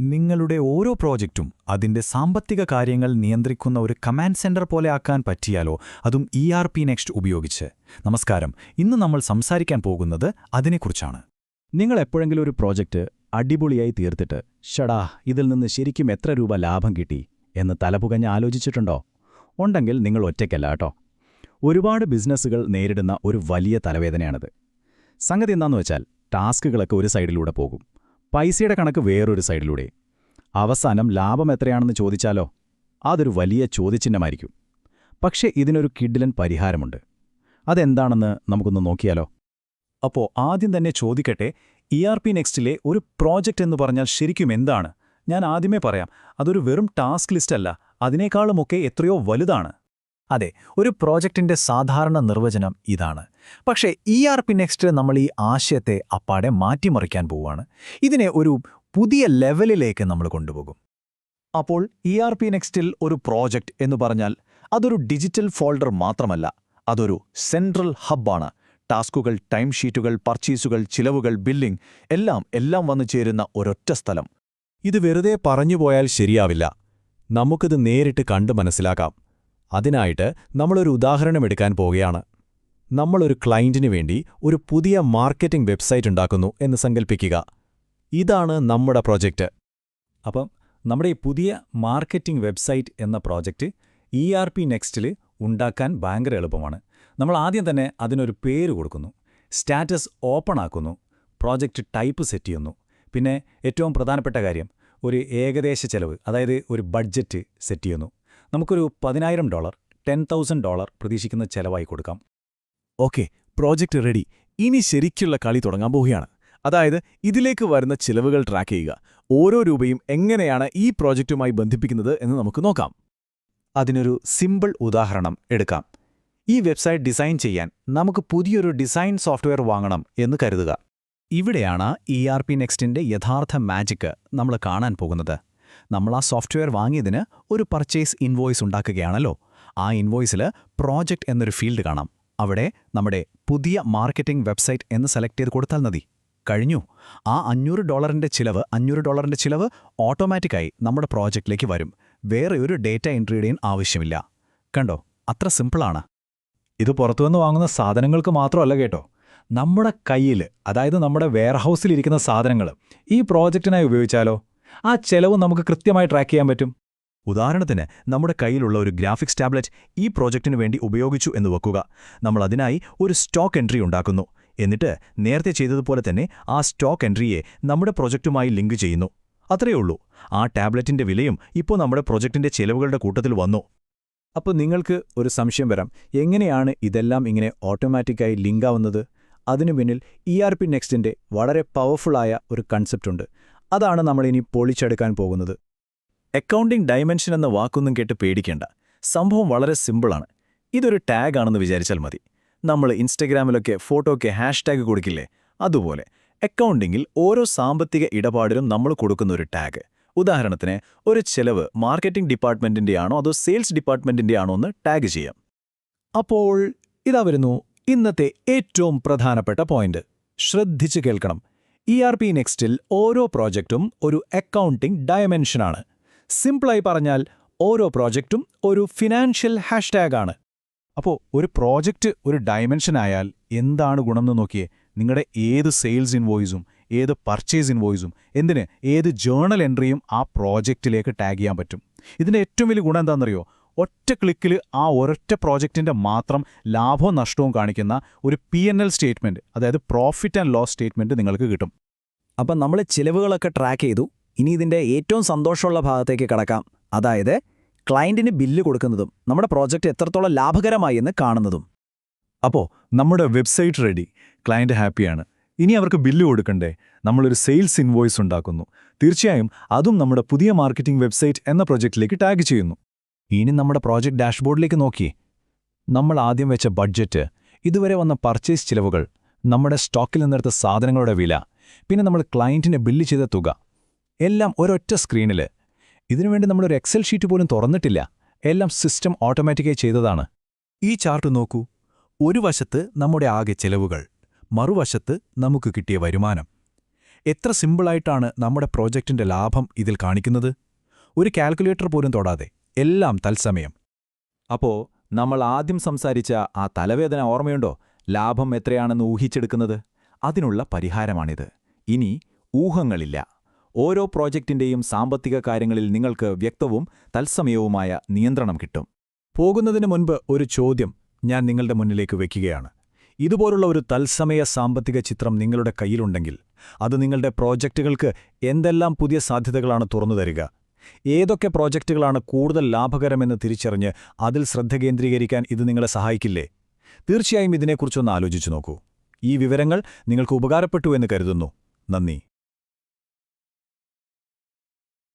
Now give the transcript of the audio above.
നിങ്ങളുടെ ഓരോ പ്രോജക്റ്റും അതിന്റെ സാമ്പത്തിക കാര്യങ്ങൾ നിയന്ത്രിക്കുന്ന ഒരു കമാൻഡ് സെന്റർ പോലെ ആക്കാൻ പറ്റിയാലോ, അതും ERP നെക്സ്റ്റ് ഉപയോഗിച്ച്. നമസ്കാരം, ഇന്ന് നമ്മൾ സംസാരിക്കാൻ പോകുന്നത് അതിനെക്കുറിച്ചാണ്. നിങ്ങൾ എപ്പോഴെങ്കിലും ഒരു പ്രോജക്റ്റ് അടിപൊളിയായി തീർത്തിട്ട് ഷടാ ഇതിൽ നിന്ന് ശരിക്കും എത്ര രൂപ ലാഭം കിട്ടി എന്ന് തലപുകഞ്ഞ് ആലോചിച്ചിട്ടുണ്ടോ? ഉണ്ടെങ്കിൽ നിങ്ങൾ ഒറ്റയ്ക്കല്ല കേട്ടോ. ഒരുപാട് ബിസിനസ്സുകൾ നേരിടുന്ന ഒരു വലിയ തലവേദനയാണിത്. സംഗതി എന്താണെന്ന് വെച്ചാൽ, ടാസ്കുകളൊക്കെ ഒരു സൈഡിലൂടെ പോകും, പൈസയുടെ കണക്ക് വേറൊരു സൈഡിലൂടെ. അവസാനം ലാഭം എത്രയാണെന്ന് ചോദിച്ചാലോ, അതൊരു വലിയ ചോദ്യചിഹ്നമായിരിക്കും. പക്ഷേ ഇതിനൊരു കിഡിലൻ പരിഹാരമുണ്ട്. അതെന്താണെന്ന് നമുക്കൊന്ന് നോക്കിയാലോ? അപ്പോൾ ആദ്യം തന്നെ ചോദിക്കട്ടെ, ERP നെക്സ്റ്റിലെ ഒരു പ്രോജക്റ്റ് എന്ന് പറഞ്ഞാൽ ശരിക്കും എന്താണ്? ഞാൻ ആദ്യമേ പറയാം, അതൊരു വെറും ടാസ്ക് ലിസ്റ്റ് അല്ല, അതിനേക്കാളുമൊക്കെ എത്രയോ വലുതാണ്. അതെ, ഒരു പ്രോജക്റ്റിന്റെ സാധാരണ നിർവചനം ഇതാണ്. പക്ഷേ ERP നെക്സ്റ്റ് നമ്മൾ ഈ ആശയത്തെ അപ്പാടെ മാറ്റിമറിക്കാൻ പോവുകയാണ്. ഇതിനെ ഒരു പുതിയ ലെവലിലേക്ക് നമ്മൾ കൊണ്ടുപോകും. അപ്പോൾ ERP നെക്സ്റ്റിൽ ഒരു പ്രോജക്റ്റ് എന്ന് പറഞ്ഞാൽ അതൊരു ഡിജിറ്റൽ ഫോൾഡർ മാത്രമല്ല, അതൊരു സെൻട്രൽ ഹബ്ബാണ്. ടാസ്കുകൾ, ടൈം ഷീറ്റുകൾ, പർച്ചേസുകൾ, ചിലവുകൾ, ബില്ലിംഗ് എല്ലാം വന്നു ചേരുന്ന ഒരൊറ്റ സ്ഥലം. ഇത് വെറുതെ പറഞ്ഞുപോയാൽ ശരിയാവില്ല. നമുക്കിത് നേരിട്ട് കണ്ടു മനസ്സിലാക്കാം. അതിനായിട്ട് നമ്മളൊരു ഉദാഹരണമെടുക്കാൻ പോവുകയാണ്. നമ്മളൊരു ക്ലയന്റിനു വേണ്ടി ഒരു പുതിയ മാർക്കറ്റിംഗ് വെബ്സൈറ്റ് ഉണ്ടാക്കുന്നു എന്ന് സങ്കൽപ്പിക്കുക. ഇതാണ് നമ്മുടെ പ്രോജക്റ്റ്. അപ്പം നമ്മുടെ ഈ പുതിയ മാർക്കറ്റിംഗ് വെബ്സൈറ്റ് എന്ന പ്രോജക്റ്റ് ERP നെക്സ്റ്റിൽ ഉണ്ടാക്കാൻ ഭയങ്കര എളുപ്പമാണ്. നമ്മൾ ആദ്യം തന്നെ അതിനൊരു പേര് കൊടുക്കുന്നു, സ്റ്റാറ്റസ് ഓപ്പൺ ആക്കുന്നു, പ്രോജക്റ്റ് ടൈപ്പ് സെറ്റ് ചെയ്യുന്നു. പിന്നെ ഏറ്റവും പ്രധാനപ്പെട്ട കാര്യം, ഒരു ഏകദേശ ചെലവ്, അതായത് ഒരു ബഡ്ജറ്റ് സെറ്റ് ചെയ്യുന്നു. നമുക്കൊരു $10,000, $10,000 പ്രതീക്ഷിക്കുന്ന ചെലവായി കൊടുക്കാം. Okay, project ready. ഇനി ശരിക്കുള്ള കളി തുടങ്ങാൻ പോവുകയാണ്. അതായത് ഇതിലേക്ക് വരുന്ന ചിലവുകൾ ട്രാക്ക് ചെയ്യുക. ഓരോ രൂപയും എങ്ങനെയാണ് ഈ പ്രോജക്റ്റുമായി ബന്ധിപ്പിക്കുന്നത് എന്ന് നമുക്ക് നോക്കാം. അതിനൊരു സിമ്പിൾ ഉദാഹരണം എടുക്കാം. ഈ വെബ്സൈറ്റ് ഡിസൈൻ ചെയ്യാൻ നമുക്ക് പുതിയൊരു ഡിസൈൻ സോഫ്റ്റ്വെയർ വാങ്ങണം എന്ന് കരുതുക. ഇവിടെയാണ് ERP നെക്സ്റ്റിന്റെ യഥാർത്ഥ മാജിക്ക് നമ്മൾ കാണാൻ പോകുന്നത്. നമ്മൾ ആ സോഫ്റ്റ്വെയർ വാങ്ങിയതിന് ഒരു പർച്ചേസ് ഇൻവോയ്സ് ഉണ്ടാക്കുകയാണല്ലോ. ആ ഇൻവോയ്സിൽ പ്രോജക്റ്റ് എന്നൊരു ഫീൽഡ് കാണാം. അവിടെ നമ്മുടെ പുതിയ മാർക്കറ്റിംഗ് വെബ്സൈറ്റ് എന്ന് സെലക്ട് ചെയ്ത് കൊടുത്താൽ മതി. കഴിഞ്ഞു. ആ $500 ചിലവ് ഓട്ടോമാറ്റിക്കായി നമ്മുടെ പ്രോജക്റ്റിലേക്ക് വരും. വേറെ ഒരു ഡേറ്റ എൻട്രിയുടെയും ആവശ്യമില്ല. കണ്ടോ, അത്ര സിമ്പിളാണ്. ഇത് പുറത്തുനിന്ന് വാങ്ങുന്ന സാധനങ്ങൾക്ക് മാത്രമല്ല കേട്ടോ. നമ്മുടെ കയ്യിൽ, അതായത് നമ്മുടെ വെയർഹൗസിലിരിക്കുന്ന സാധനങ്ങൾ ഈ പ്രോജക്റ്റിനായി ഉപയോഗിച്ചാലോ, ആ ചെലവ് നമുക്ക് കൃത്യമായി ട്രാക്ക് ചെയ്യാൻ പറ്റും. ഉദാഹരണത്തിന്, നമ്മുടെ കയ്യിലുള്ള ഒരു ഗ്രാഫിക്സ് ടാബ്ലറ്റ് ഈ പ്രോജക്റ്റിനു വേണ്ടി ഉപയോഗിച്ചു എന്ന് വെക്കുക. നമ്മൾ അതിനായി ഒരു സ്റ്റോക്ക് എൻട്രി ഉണ്ടാക്കുന്നു. എന്നിട്ട് നേരത്തെ ചെയ്തതുപോലെ തന്നെ ആ സ്റ്റോക്ക് എൻട്രിയെ നമ്മുടെ പ്രോജക്റ്റുമായി ലിങ്ക് ചെയ്യുന്നു. അത്രയേ ഉള്ളൂ. ആ ടാബ്ലറ്റിന്റെ വിലയും ഇപ്പോൾ നമ്മുടെ പ്രോജക്റ്റിന്റെ ചെലവുകളുടെ കൂട്ടത്തിൽ വന്നു. അപ്പോൾ നിങ്ങൾക്ക് ഒരു സംശയം വരാം, എങ്ങനെയാണ് ഇതെല്ലാം ഇങ്ങനെ ഓട്ടോമാറ്റിക്കായി ലിങ്കാവുന്നത്? അതിനു പിന്നിൽ ERP നെക്സ്റ്റിന്റെ വളരെ പവർഫുള്ളായ ഒരു കൺസെപ്റ്റുണ്ട്. അതാണ് നമ്മളിനി പൊളിച്ചെടുക്കാൻ പോകുന്നത്. അക്കൗണ്ടിംഗ് ഡൈമെൻഷൻ എന്ന വാക്കൊന്നും കേട്ട് പേടിക്കേണ്ട. സംഭവം വളരെ സിമ്പിളാണ്. ഇതൊരു ടാഗ് ആണെന്ന് വിചാരിച്ചാൽ മതി. നമ്മൾ ഇൻസ്റ്റഗ്രാമിലൊക്കെ ഫോട്ടോയ്ക്ക് #ടാഗ് കൊടുക്കില്ലേ, അതുപോലെ അക്കൗണ്ടിങ്ങിൽ ഓരോ സാമ്പത്തിക ഇടപാടിലും നമ്മൾ കൊടുക്കുന്ന ഒരു ടാഗ്. ഉദാഹരണത്തിന്, ഒരു ചെലവ് മാർക്കറ്റിംഗ് ഡിപ്പാർട്ട്മെന്റിന്റെയാണോ അതോ സെയിൽസ് ഡിപ്പാർട്ട്മെന്റിന്റെയാണോ എന്ന് ടാഗ് ചെയ്യാം. അപ്പോൾ ഇതാ വരുന്നു ഇന്നത്തെ ഏറ്റവും പ്രധാനപ്പെട്ട പോയിന്റ്. ശ്രദ്ധിച്ചു കേൾക്കണം. ERP നെക്സ്റ്റിൽ ഓരോ പ്രോജക്റ്റും ഒരു അക്കൗണ്ടിംഗ് ഡയമെൻഷനാണ്. സിമ്പിളായി പറഞ്ഞാൽ, ഓരോ പ്രോജക്റ്റും ഒരു ഫിനാൻഷ്യൽ #ആണ്. അപ്പോൾ ഒരു പ്രോജക്റ്റ് ഒരു ഡയമെൻഷനായാൽ എന്താണ് ഗുണമെന്ന് നോക്കിയേ. നിങ്ങളുടെ ഏത് സെയിൽസ് ഇൻവോയ്സും ഏത് പർച്ചേസ് ഇൻവോയ്സും ഏത് ജേണൽ എൻട്രിയും ആ പ്രോജക്റ്റിലേക്ക് ടാഗ് ചെയ്യാൻ പറ്റും. ഇതിൻ്റെ ഏറ്റവും വലിയ ഗുണം എന്താണെന്നറിയോ? ഒറ്റ ക്ലിക്കിൽ ആ ഒരൊറ്റ പ്രോജക്റ്റിൻ്റെ മാത്രം ലാഭവും നഷ്ടവും കാണിക്കുന്ന ഒരു P&L സ്റ്റേറ്റ്മെൻറ്റ്, അതായത് പ്രോഫിറ്റ് ആൻഡ് ലോസ് സ്റ്റേറ്റ്മെൻറ്റ് നിങ്ങൾക്ക് കിട്ടും. അപ്പം നമ്മൾ ചിലവുകളൊക്കെ ട്രാക്ക് ചെയ്തു. ഇനി ഇതിൻ്റെ ഏറ്റവും സന്തോഷമുള്ള ഭാഗത്തേക്ക് കടക്കാം. അതായത് ക്ലയൻറ്റിന് ബില്ല് കൊടുക്കുന്നതും നമ്മുടെ പ്രോജക്റ്റ് എത്രത്തോളം ലാഭകരമായി എന്ന് കാണുന്നതും. അപ്പോൾ നമ്മുടെ വെബ്സൈറ്റ് റെഡി, ക്ലയൻറ്റ് ഹാപ്പിയാണ്. ഇനി അവർക്ക് ബില്ല് കൊടുക്കണ്ടേ? നമ്മളൊരു സെയിൽസ് ഇൻവോയ്സ് ഉണ്ടാക്കുന്നു. തീർച്ചയായും അതും നമ്മുടെ പുതിയ മാർക്കറ്റിംഗ് വെബ്സൈറ്റ് എന്ന പ്രോജക്റ്റിലേക്ക് ടാഗ് ചെയ്യുന്നു. ഇനി നമ്മുടെ പ്രോജക്റ്റ് ഡാഷ്ബോർഡിലേക്ക് നോക്കിയേ. നമ്മൾ ആദ്യം വെച്ച ബഡ്ജറ്റ്, ഇതുവരെ വന്ന പർച്ചേസ് ചിലവുകൾ, നമ്മുടെ സ്റ്റോക്കിൽ നിന്നെടുത്ത സാധനങ്ങളുടെ വില, പിന്നെ നമ്മൾ ക്ലയൻറ്റിനെ ബില്ല് ചെയ്ത തുക, എല്ലാം ഒരൊറ്റ സ്ക്രീനിൽ. ഇതിനുവേണ്ടി നമ്മളൊരു എക്സൽ ഷീറ്റ് പോലും തുറന്നിട്ടില്ല. എല്ലാം സിസ്റ്റം ഓട്ടോമാറ്റിക്കായി ചെയ്തതാണ്. ഈ ചാർട്ട് നോക്കൂ. ഒരു വശത്ത് നമ്മുടെ ആകെ ചെലവുകൾ, മറുവശത്ത് നമുക്ക് കിട്ടിയ വരുമാനം. എത്ര സിമ്പിളായിട്ടാണ് നമ്മുടെ പ്രോജക്റ്റിന്റെ ലാഭം ഇതിൽ കാണിക്കുന്നത്. ഒരു കാൽക്കുലേറ്റർ പോലും തൊടാതെ എല്ലാം തത്സമയം. അപ്പോ നമ്മൾ ആദ്യം സംസാരിച്ച ആ തലവേദന ഓർമ്മയുണ്ടോ? ലാഭം എത്രയാണെന്ന് ഊഹിച്ചെടുക്കുന്നത്. അതിനുള്ള പരിഹാരമാണിത്. ഇനി ഊഹങ്ങളില്ല. ഓരോ പ്രോജക്റ്റിന്റെയും സാമ്പത്തിക കാര്യങ്ങളിൽ നിങ്ങൾക്ക് വ്യക്തവും തത്സമയവുമായ നിയന്ത്രണം കിട്ടും. പോകുന്നതിന് മുൻപ് ഒരു ചോദ്യം ഞാൻ നിങ്ങളുടെ മുന്നിലേക്ക് വയ്ക്കുകയാണ്. ഇതുപോലുള്ള ഒരു തത്സമയ സാമ്പത്തിക ചിത്രം നിങ്ങളുടെ കയ്യിലുണ്ടെങ്കിൽ അത് നിങ്ങളുടെ പ്രോജക്റ്റുകൾക്ക് എന്തെല്ലാം പുതിയ സാധ്യതകളാണ് തുറന്നുതരിക? ഏതൊക്കെ പ്രോജക്റ്റുകളാണ് കൂടുതൽ ലാഭകരമെന്ന് തിരിച്ചറിഞ്ഞ് അതിൽ ശ്രദ്ധ കേന്ദ്രീകരിക്കാൻ ഇത് നിങ്ങളെ സഹായിക്കില്ലേ? തീർച്ചയായും ഇതിനെക്കുറിച്ചൊന്ന് ആലോചിച്ചു നോക്കൂ. ഈ വിവരങ്ങൾ നിങ്ങൾക്ക് ഉപകാരപ്പെട്ടു എന്ന് കരുതുന്നു. നന്ദി.